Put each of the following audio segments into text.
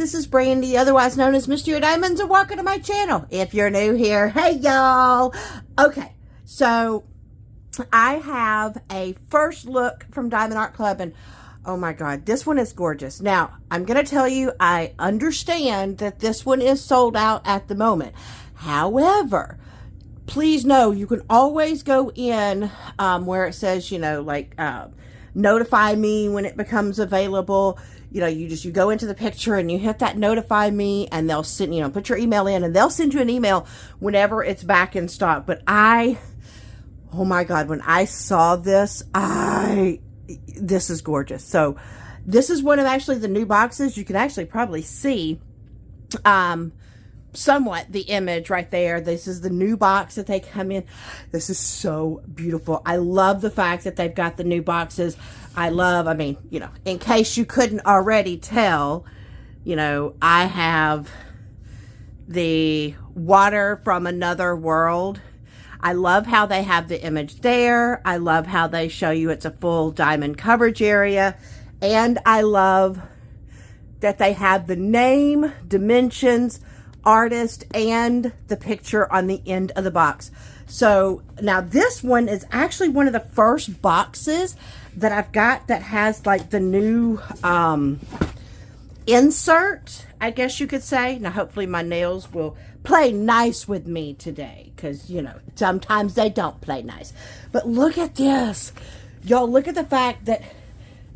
this is Brandy, otherwise known as Mystery Diamonds, and welcome to my channel. If you're new here, hey y'all. Okay, so I have a first look from Diamond Art Club, and oh my god, this one is gorgeous. Now, I'm going to tell you, I understand that this one is sold out at the moment. However, please know you can always go in where it says, you know, like notify me when it becomes available. You know, you go into the picture and you hit that notify me, and they'll send, you know, put your email in and they'll send you an email whenever it's back in stock. But oh my god, when I saw this, this is gorgeous. So this is one of actually the new boxes. You can actually probably see somewhat the image right there. This is the new box that they come in. This is so beautiful. I love the fact that they've got the new boxes. I mean, you know, in case you couldn't already tell, you know, I have the Water from Another World. I love how they have the image there. I love how they show you it's a full diamond coverage area. And I love that they have the name, dimensions, artist, and the picture on the end of the box. So now this one is actually one of the first boxes that I've got that has like the new insert, I guess you could say. Now hopefully my nails will play nice with me today, because you know sometimes they don't play nice. But look at this, y'all. Look at the fact that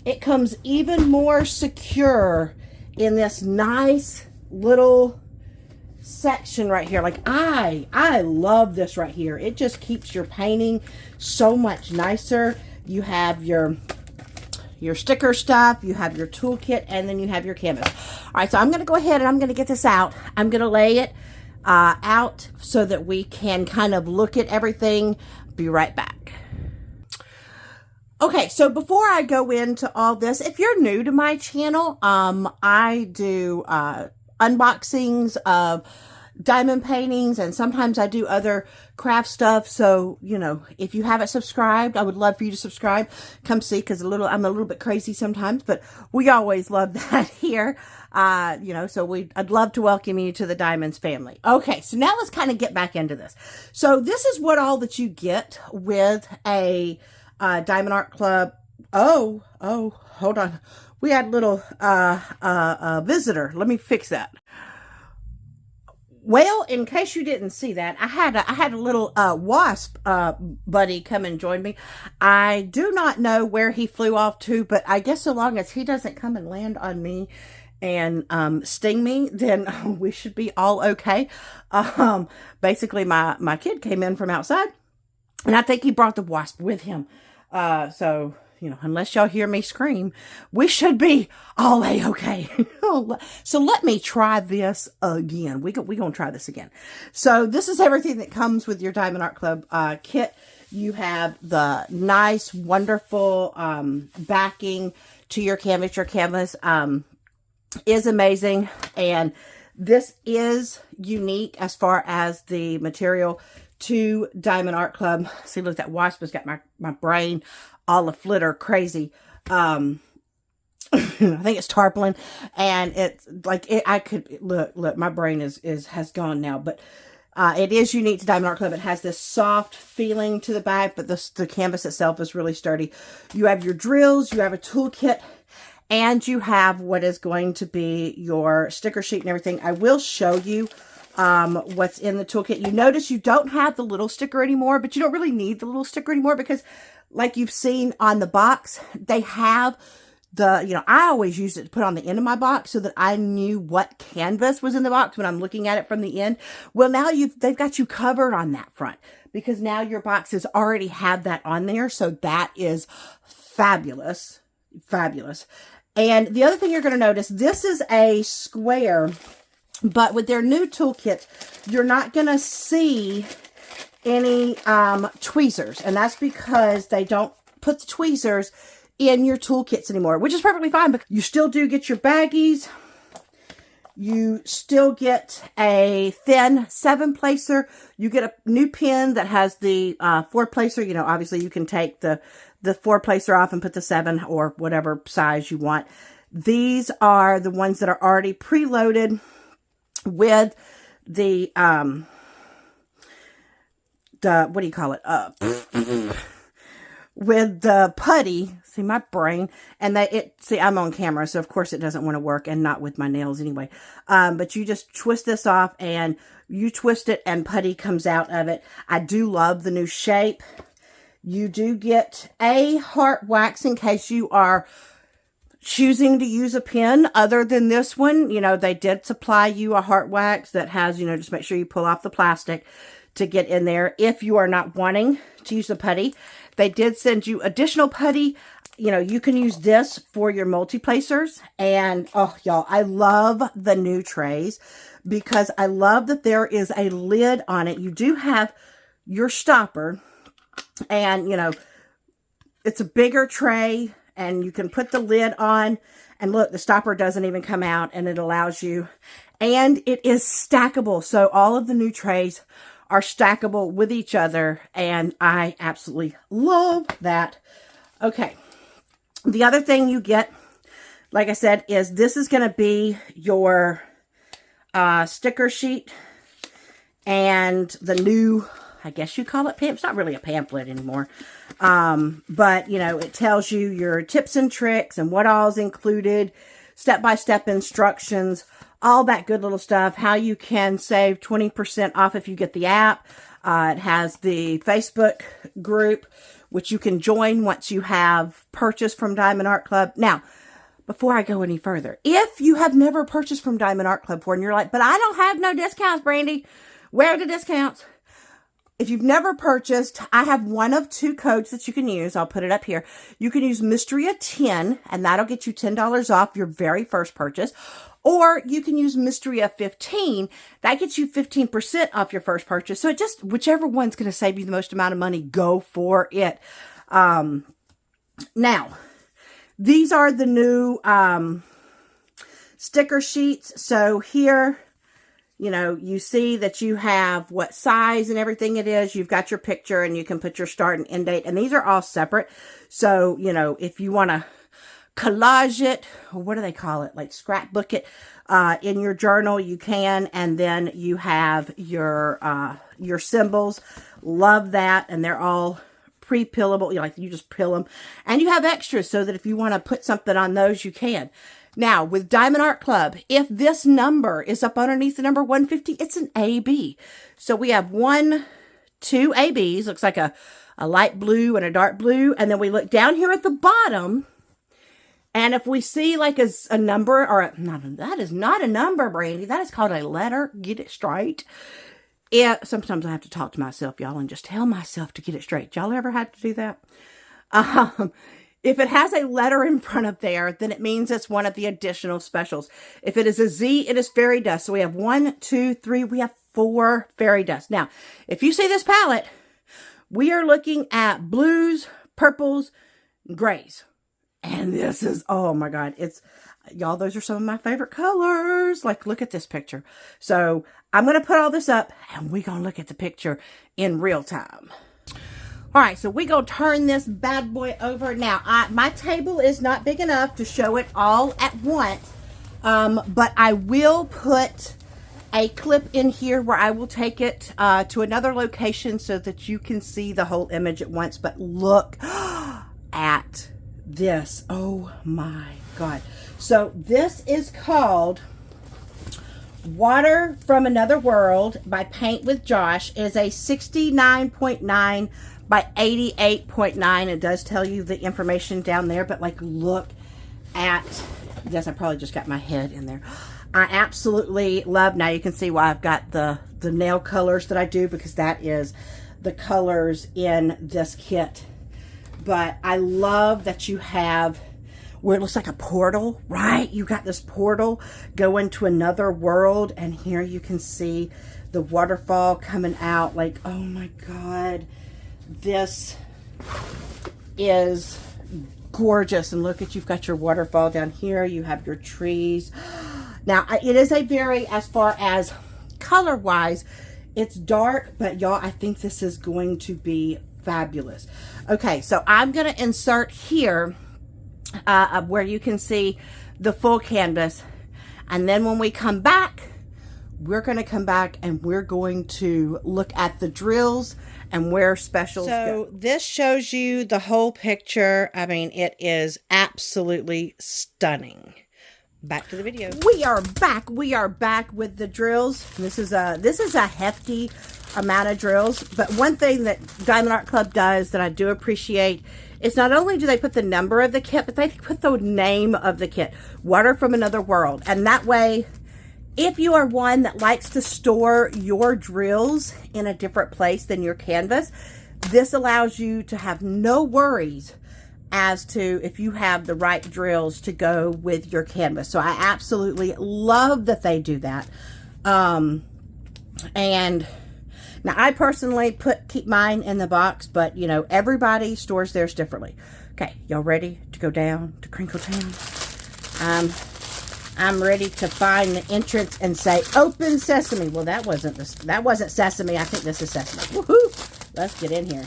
it comes even more secure in this nice little section right here. Like I love this right here. It just keeps your painting so much nicer. You have your sticker stuff, you have your toolkit, and then you have your canvas. All right, so I'm going to go ahead and I'm going to get this out. I'm going to lay it out so that we can kind of look at everything. Be right back. Okay, so before I go into all this, if you're new to my channel, I do unboxings of diamond paintings, and sometimes I do other craft stuff. So, you know, if you haven't subscribed, I would love for you to subscribe. Come see, because I'm a little bit crazy sometimes, but we always love that here. You know, so I'd love to welcome you to the Diamonds family. Okay, so now let's kind of get back into this. So this is what all that you get with a Diamond Art Club. Oh, hold on. We had a little visitor. Let me fix that. Well, in case you didn't see that, I had a little wasp buddy come and join me. I do not know where he flew off to, but I guess so long as he doesn't come and land on me and sting me, then we should be all okay. Basically, my kid came in from outside, and I think he brought the wasp with him. So, you know, unless y'all hear me scream, we should be all A-okay. So let me try this again. We're going to try this again. So this is everything that comes with your Diamond Art Club kit. You have the nice, wonderful backing to your canvas. Your canvas is amazing. And this is unique as far as the material to Diamond Art Club. See, look, that wasp has got my brain all a flitter crazy. I think it's tarpaulin, and it's like I could look. My brain has gone now, but it is unique to Diamond Art Club. It has this soft feeling to the back, but the canvas itself is really sturdy. You have your drills, you have a toolkit, and you have what is going to be your sticker sheet and everything. I will show you what's in the toolkit. You notice you don't have the little sticker anymore, but you don't really need the little sticker anymore, because like you've seen on the box, they have the, you know, I always used it to put on the end of my box so that I knew what canvas was in the box when I'm looking at it from the end. Well, now they've got you covered on that front, because now your boxes already have that on there. So that is fabulous. Fabulous. And the other thing you're going to notice, this is a square, but with their new toolkit, you're not going to see any tweezers, and that's because they don't put the tweezers in your toolkits anymore, which is perfectly fine. But you still do get your baggies. You still get a thin 7-placer. You get a new pin that has the 4-placer. You know, obviously you can take the 4-placer off and put the 7 or whatever size you want. These are the ones that are already preloaded with the what do you call it? With the putty. See, my brain. And see, I'm on camera, so of course it doesn't want to work, and not with my nails anyway. But you just twist this off, and you twist it, and putty comes out of it. I do love the new shape. You do get a heart wax in case you are choosing to use a pen other than this one. You know, they did supply you a heart wax that has, you know, just make sure you pull off the plastic to get in there if you are not wanting to use the putty. They did send you additional putty. You know, you can use this for your multi-placers. And, oh, y'all, I love the new trays because I love that there is a lid on it. You do have your stopper, and, you know, it's a bigger tray, and you can put the lid on. And look, the stopper doesn't even come out, and it allows you. And it is stackable. So all of the new trays are stackable with each other, and I absolutely love that. Okay, the other thing you get, like I said, is this is going to be your sticker sheet, and the new, I guess you call it pamphlet. It's not really a pamphlet anymore, but you know, it tells you your tips and tricks and what all's included, step-by-step instructions, all that good little stuff, how you can save 20% off if you get the app. It has the Facebook group, which you can join once you have purchased from Diamond Art Club. Now, before I go any further, if you have never purchased from Diamond Art Club before, and you're like, but I don't have no discounts, Brandy, where are the discounts? If you've never purchased, I have one of two codes that you can use. I'll put it up here. You can use Mystery of 10, and that'll get you $10 off your very first purchase. Or you can use Mystery of 15. That gets you 15% off your first purchase. So it just, whichever one's going to save you the most amount of money, go for it. Now, these are the new sticker sheets. So here, you know, you see that you have what size and everything it is. You've got your picture, and you can put your start and end date. And these are all separate. So, you know, if you want to collage it, or what do they call it? Like scrapbook it in your journal, you can. And then you have your symbols. Love that. And they're all pre-pillable. You just pill them. And you have extras so that if you want to put something on those, you can. Now, with Diamond Art Club, if this number is up underneath the number 150, it's an AB. So we have 2 ABs. Looks like a light blue and a dark blue. And then we look down here at the bottom. And if we see like a number, or that is not a number, Brandy. That is called a letter. Get it straight. Sometimes I have to talk to myself, y'all, and just tell myself to get it straight. Y'all ever had to do that? If it has a letter in front of there, then it means it's one of the additional specials. If it is a Z, it is fairy dust. So we have 1, 2, 3. We have 4 fairy dust. Now, if you see this palette, we are looking at blues, purples, grays. And this is, oh my God, y'all, those are some of my favorite colors. Like, look at this picture. So I'm going to put all this up, and we're going to look at the picture in real time. All right, so we're going to turn this bad boy over. Now, my table is not big enough to show it all at once, but I will put a clip in here where I will take it to another location so that you can see the whole image at once. But look at this. Oh my God. So this is called Water from Another World by Paint with Josh. Is a 69.9 by 88.9. It does tell you the information down there, but like, look at this. I probably just got my head in there. I absolutely love, now you can see why I've got the nail colors that I do, because that is the colors in this kit. But I love that you have where it looks like a portal, right? You got this portal going to another world, and here you can see the waterfall coming out. Like, oh my God, this is gorgeous. And look at, you've got your waterfall down here. You have your trees. Now, it is a very, as far as color-wise, it's dark, but y'all, I think this is going to be fabulous. Okay, so I'm going to insert here where you can see the full canvas. And then when we come back, we're going to come back and we're going to look at the drills and where specials go. So this shows you the whole picture. I mean, it is absolutely stunning. Back to the video. We are back. We are back with the drills. This is a hefty amount of drills. But one thing that Diamond Art Club does that I do appreciate is not only do they put the number of the kit, but they put the name of the kit. Water from Another World. And that way, if you are one that likes to store your drills in a different place than your canvas, this allows you to have no worries as to if you have the right drills to go with your canvas. So I absolutely love that they do that. And now I personally keep mine in the box, but you know, everybody stores theirs differently. Okay, y'all ready to go down to Crinkle Town? I'm ready to find the entrance and say, open sesame. Well, that wasn't sesame. I think this is sesame. Woohoo! Let's get in here.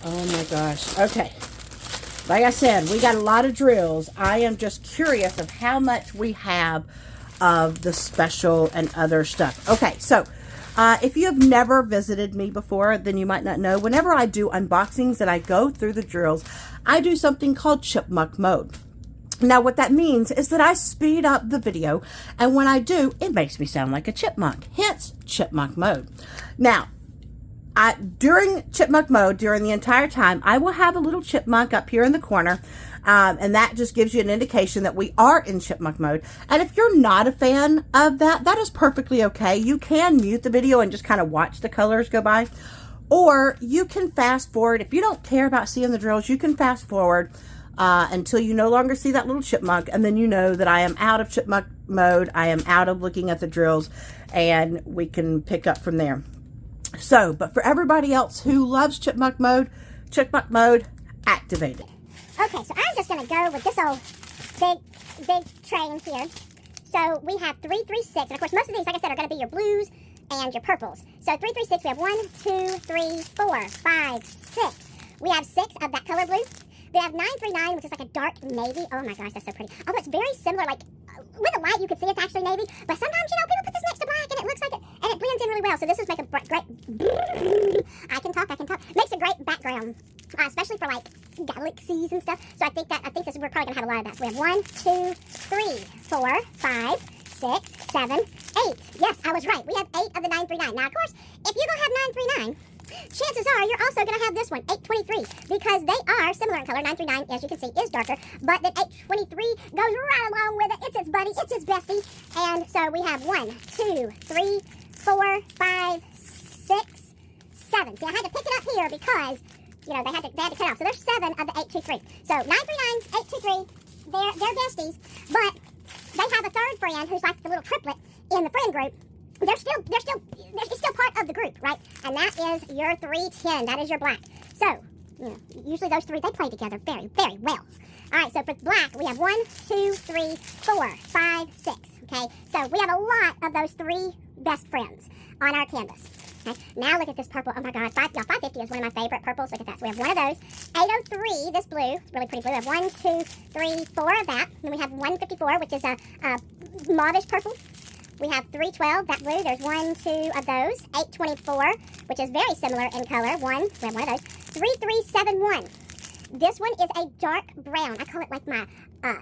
Oh my gosh. Okay. Like I said, we got a lot of drills. I am just curious of how much we have of the special and other stuff. Okay, so if you have never visited me before, then you might not know. Whenever I do unboxings and I go through the drills, I do something called chipmunk mode. Now, what that means is that I speed up the video, and when I do, it makes me sound like a chipmunk, hence chipmunk mode. Now, during chipmunk mode, during the entire time, I will have a little chipmunk up here in the corner, and that just gives you an indication that we are in chipmunk mode. And if you're not a fan of that, that is perfectly okay. You can mute the video and just kind of watch the colors go by, or you can fast forward. If you don't care about seeing the drills, you can fast forward until you no longer see that little chipmunk, and then you know that I am out of chipmunk mode. I am out of looking at the drills, and we can pick up from there. So, but for everybody else who loves chipmunk mode activated. Okay, so I'm just going to go with this old big train here. So we have 3, 3, 6, and of course most of these, like I said, are going to be your blues and your purples. So 3, 3, 6, we have 1, 2, 3, 4, 5, 6. We have 6 of that color blue. We have 939, which is like a dark navy. Oh my gosh, that's so pretty. Although it's very similar, like with the light you can see it's actually navy, but sometimes, you know, people put this next to black and it looks like it, and it blends in really well. So this would make a great, I can talk, makes a great background, especially for like galaxies and stuff. So I think this, we're probably gonna have a lot of that. So we have 1, 2, 3, 4, 5, 6, 7, 8. Yes, I was right. We have 8 of the 939. Now, of course, if you don't have 939, chances are you're also going to have this one, 823, because they are similar in color. 939, as you can see, is darker, but then 823 goes right along with it. It's its buddy, it's its bestie. And so we have 1, 2, 3, 4, 5, 6, 7. See, I had to pick it up here because, you know, they had to cut off. So there's 7 of the 823. So 939, 823, they're besties, but they have a third friend who's like the little triplet in the friend group. They're still part of the group, right? And that is your 310. That is your black. So, you know, usually those three, they play together very, very well. All right, so for black, we have 1, 2, 3, 4, 5, 6. Okay, so we have a lot of those 3 best friends on our canvas. Okay, now look at this purple. Oh my God, 550 is one of my favorite purples. Look at that. So we have 1 of those. 803, this blue, really pretty blue. We have 1, 2, 3, 4 of that. Then we have 154, which is a mauvish purple. We have 312, that blue. There's 1, 2 of those. 824, which is very similar in color. We have 1 of those. 3371. This one is a dark brown. I call it like my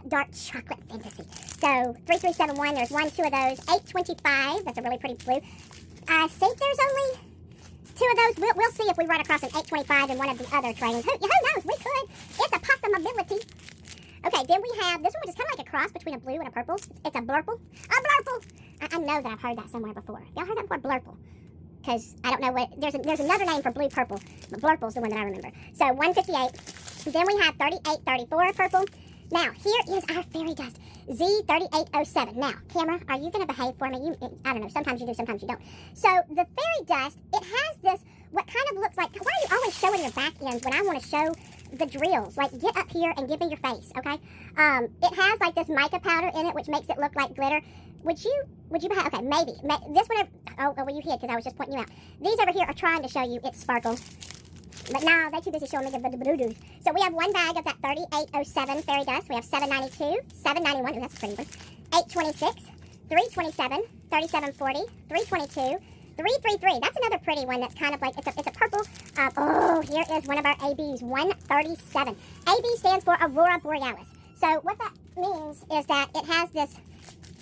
dark chocolate fantasy. So 3371, there's 1, 2 of those. 825, that's a really pretty blue. I think there's only 2 of those. We'll see if we run across an 825 in one of the other trains. Who knows? We could. It's a possibility. Okay, then we have this one, which is kind of like a cross between a blue and a purple. It's a blurple. A blurple! I know that I've heard that somewhere before. Y'all heard that before? Blurple. Because I don't know what, there's another name for blue purple, but blurple's the one that I remember. So 158. Then we have 3834 purple. Now, here is our fairy dust, Z3807. Now, camera, are you going to behave for me? I don't know, sometimes you do, sometimes you don't. So, the fairy dust, it has this, what kind of looks like, why are you always showing your back ends when I want to show the drills? Like, get up here and give me your face, okay? It has, like, this mica powder in it, which makes it look like glitter. Would you behave? Okay, maybe. This one, well, you hid because I was just pointing you out. These over here are trying to show you it's sparkle. But now they're too busy showing me the doo-doos. So we have one bag of that 3807 fairy dust. We have 792, 791. Ooh, that's a pretty one. 826, 327, 3740, 322, 333. That's another pretty one that's kind of like, it's a purple. Oh, here is one of our ABs, 137. AB stands for Aurora Borealis. So what that means is that it has this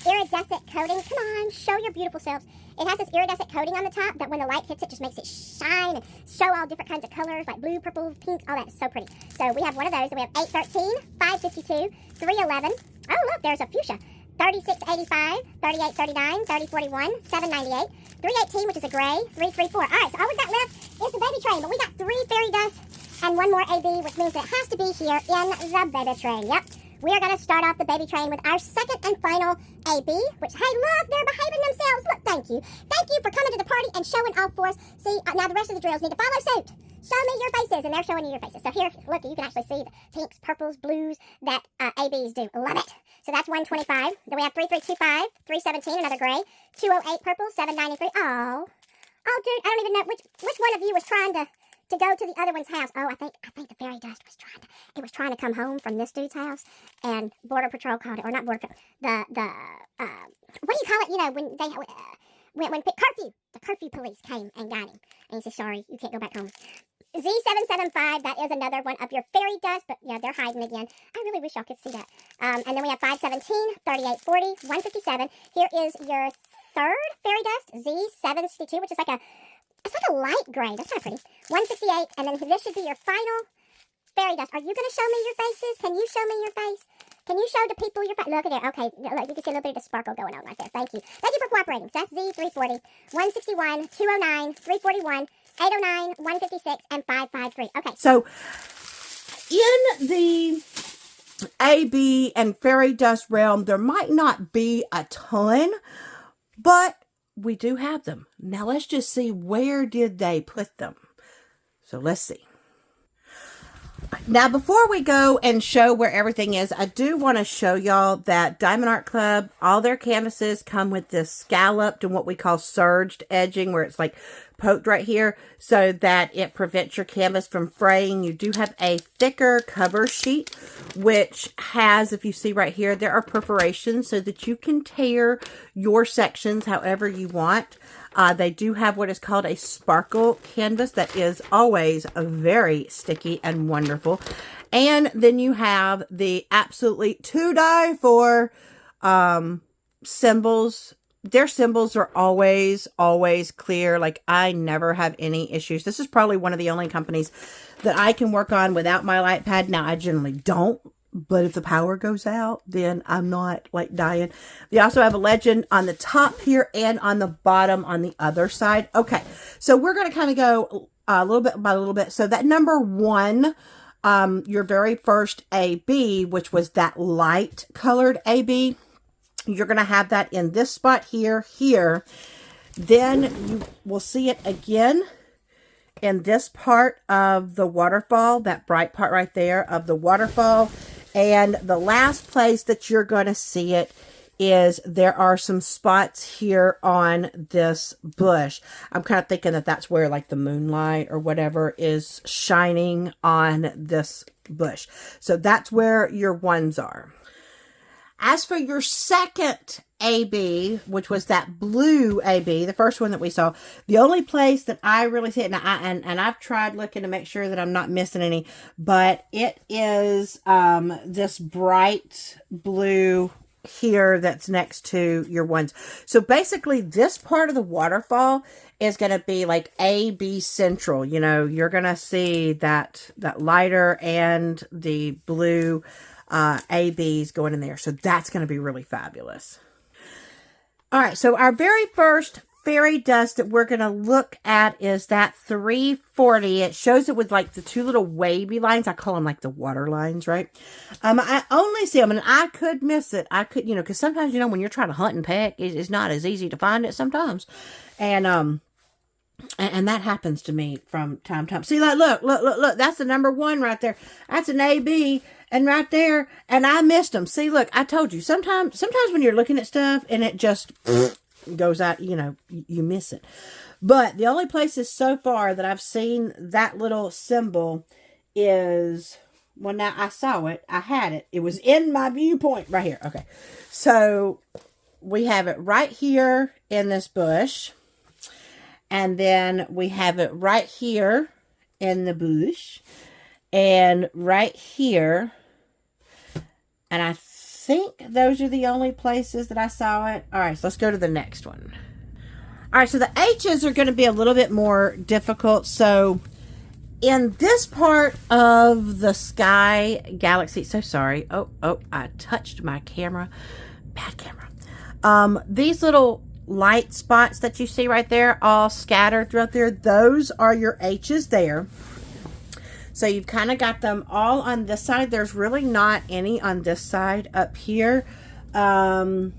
iridescent coating. Come on, show your beautiful selves. It has this iridescent coating on the top that when the light hits it, just makes it shine and show all different kinds of colors, like blue, purple, pink, all that. Is so pretty. So we have one of those, and we have 813, 552, 311. Oh, look, there's a fuchsia. 3685, 3839, 3041, 798, 318, which is a gray, 334. All right, so all we got left is the baby train, but we got 3 fairy dust and 1 more AB, which means it has to be here in the baby train. Yep. We are going to start off the baby train with our second and final AB, which, hey, look, they're behaving themselves. Look, thank you. Thank you for coming to the party and showing off for us. See, now the rest of the drills need to follow suit. Show me your faces, and they're showing you your faces. So here, look, you can actually see the pinks, purples, blues that ABs do. Love it. So that's 125. Then we have 3325, 317, another gray, 208 purple, 793. Oh, dude, I don't even know which one of you was trying to go to the other one's house. Oh, I think the fairy dust was trying to come home from this dude's house, and Border Patrol called it, or not Border Patrol, what do you call it? You know, when they when curfew, the curfew police came and got him, and he said, sorry, you can't go back home. Z775, that is another one of your fairy dust, but yeah, they're hiding again. I really wish y'all could see that. And then we have 517, 3840, 157. Here is your third fairy dust, Z762, which is like it's like a light gray. That's kind of pretty. 168, and then this should be your final fairy dust. Are you going to show me your faces? Can you show me your face? Can you show the people your face? Look at it. Okay, look, you can see a little bit of the sparkle going on right there. Thank you. Thank you for cooperating. So that's Z340, 161, 209, 341, 809, 156, and 553. Okay. So in the AB and fairy dust realm, there might not be a ton, but we do have them. Now let's just see, where did they put them? So let's see. Now, before we go and show where everything is, I do want to show y'all that Diamond Art Club, all their canvases come with this scalloped and what we call surged edging, where it's like poked right here so that it prevents your canvas from fraying. You do have a thicker cover sheet, which has, if you see right here, there are perforations so that you can tear your sections however you want. They do have what is called a sparkle canvas that is always very sticky and wonderful. And then you have the absolutely to die for symbols. Their symbols are always clear. Like, I never have any issues. This is probably one of the only companies that I can work on without my light pad. Now, I generally don't. But if the power goes out, then I'm not like dying. They also have a legend on the top here and on the bottom on the other side. Okay, so we're going to kind of go a little bit by a little bit. So that number 1, your very first AB, which was that light colored AB, you're going to have that in this spot here. Then you will see it again in this part of the waterfall, that bright part right there of the waterfall. And the last place that you're going to see it is there are some spots here on this bush. I'm kind of thinking that that's where like the moonlight or whatever is shining on this bush. So that's where your ones are. As for your second AB, which was that blue AB, the first one that we saw, the only place that I really see it, and I've tried looking to make sure that I'm not missing any, but it is this bright blue here that's next to your ones. So basically this part of the waterfall is going to be like AB central. You know, you're going to see that lighter and the blue ABs going in there. So that's going to be really fabulous. All right. So our very first fairy dust that we're going to look at is that 340. It shows it with like the 2 little wavy lines. I call them like the water lines, right? I only see them, and I could miss it. I could, because sometimes, when you're trying to hunt and peck, it's not as easy to find it sometimes. And that happens to me from time to time. See, like, look, that's the number 1 right there. That's an AB, and right there, and I missed them. See, look, I told you, sometimes when you're looking at stuff and it just, goes out, you know, you miss it. But the only places so far that I've seen that little symbol is, well, now I saw it. I had it. It was in my viewpoint right here. Okay. So we have it right here in this bush. And then we have it right here in the bush. And right here. And I think those are the only places that I saw it. All right, so let's go to the next one. All right, so the H's are going to be a little bit more difficult. So in this part of the sky galaxy, so sorry. Oh, I touched my camera. Bad camera. These little light spots that you see right there, all scattered throughout there, those are your H's there. So you've kind of got them all on this side. There's really not any on this side up here. And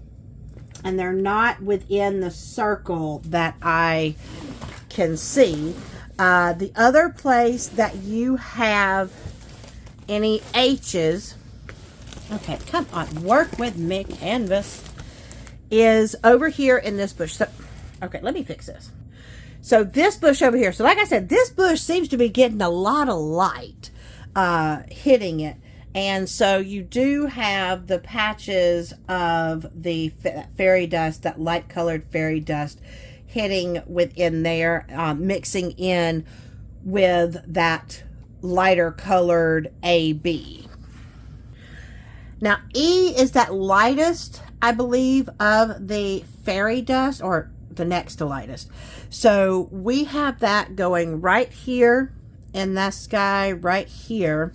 they're not within the circle that I can see. The other place that you have any H's, okay, come on, work with me, canvas, is over here in this bush. So, okay, let me fix this. So this bush over here, so like I said, this bush seems to be getting a lot of light hitting it. And so you do have the patches of the fairy dust, that light colored fairy dust hitting within there, mixing in with that lighter colored AB. Now E is that lightest, I believe, of the fairy dust, or the next to lightest. So we have that going right here in that sky right here.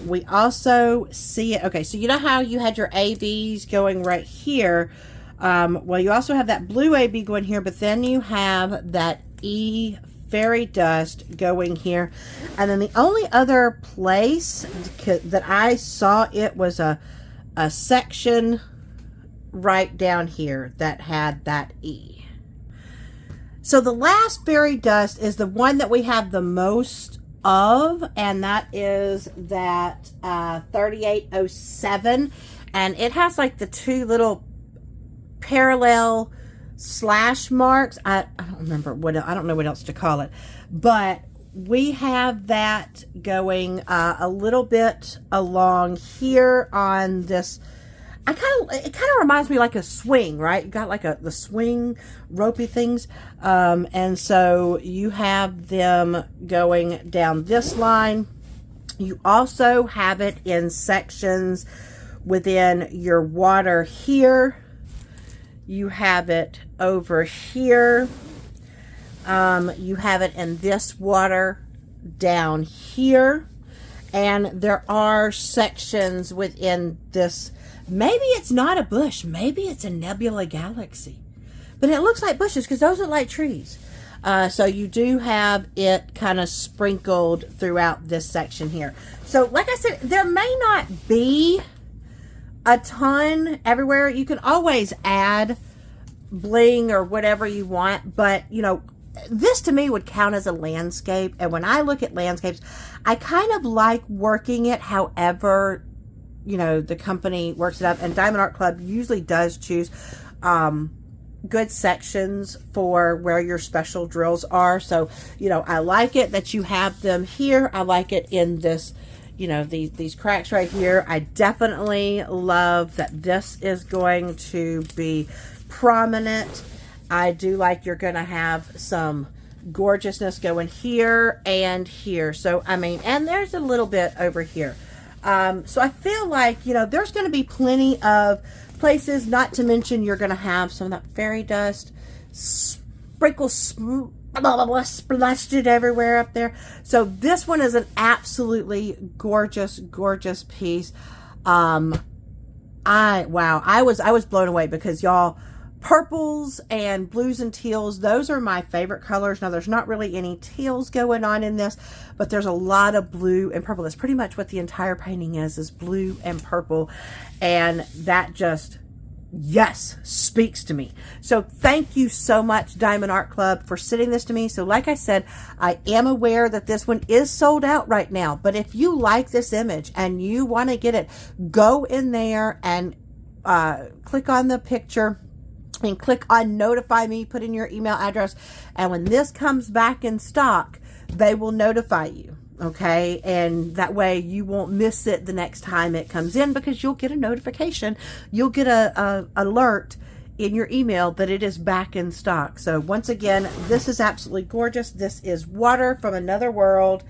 We also see it. Okay, so you know how you had your ABs going right here? Well, you also have that blue AB going here, but then you have that E fairy dust going here. And then the only other place that I saw it was a section right down here that had that E. So the last fairy dust is the one that we have the most of, and that is that 3807, and it has like the two little parallel slash marks. I don't remember what, I don't know what else to call it, but we have that going a little bit along here on this. It kind of reminds me like a swing, right? You got like the swing ropey things. And so you have them going down this line. You also have it in sections within your water here. You have it over here. You have it in this water down here. And there are sections within this. Maybe it's not a bush. Maybe it's a nebula galaxy. But it looks like bushes because those are like trees. So you do have it kind of sprinkled throughout this section here. So like I said, there may not be a ton everywhere. You can always add bling or whatever you want. But, you know, this to me would count as a landscape. And when I look at landscapes, I kind of like working it however, you know, the company works it up. And Diamond Art Club usually does choose good sections for where your special drills are. So, you know, I like it that you have them here. I like it in this, you know, these cracks right here. I definitely love that this is going to be prominent. I do like you're going to have some gorgeousness going here and here. So, I mean, and there's a little bit over here. So I feel like, you know, there's going to be plenty of places, not to mention you're going to have some of that fairy dust splashed it everywhere up there. So this one is an absolutely gorgeous, gorgeous piece. Wow, I was blown away because y'all, purples and blues and teals, those are my favorite colors. Now there's not really any teals going on in this, but there's a lot of blue and purple. That's pretty much what the entire painting is blue and purple. And that just, yes, speaks to me. So thank you so much, Diamond Art Club, for sending this to me. So like I said, I am aware that this one is sold out right now, but if you like this image and you want to get it, go in there and click on the picture and click on notify me, put in your email address, and when this comes back in stock, they will notify you. Okay, and that way you won't miss it the next time it comes in, because you'll get a notification, you'll get a alert in your email that it is back in stock. So once again, this is absolutely gorgeous. This is Water from Another World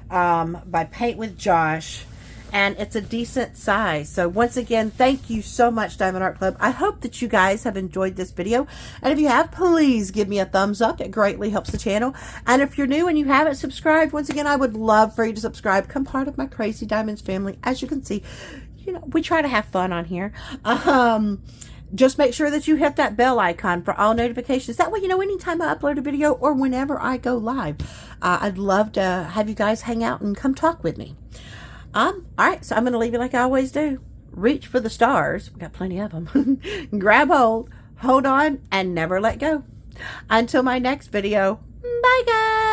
by Paint with Josh, and it's a decent size. So once again, thank you so much, Diamond Art Club. I hope that you guys have enjoyed this video, and if you have, please give me a thumbs up. It greatly helps the channel. And if you're new and you haven't subscribed, once again, I would love for you to subscribe, become part of my Crazy Diamonds family. As you can see, you know, we try to have fun on here. Just make sure that you hit that bell icon for all notifications. That way, you know, anytime I upload a video or whenever I go live, I'd love to have you guys hang out and come talk with me. All right, so I'm going to leave you like I always do. Reach for the stars. We got plenty of them. Grab hold on, and never let go. Until my next video, bye guys.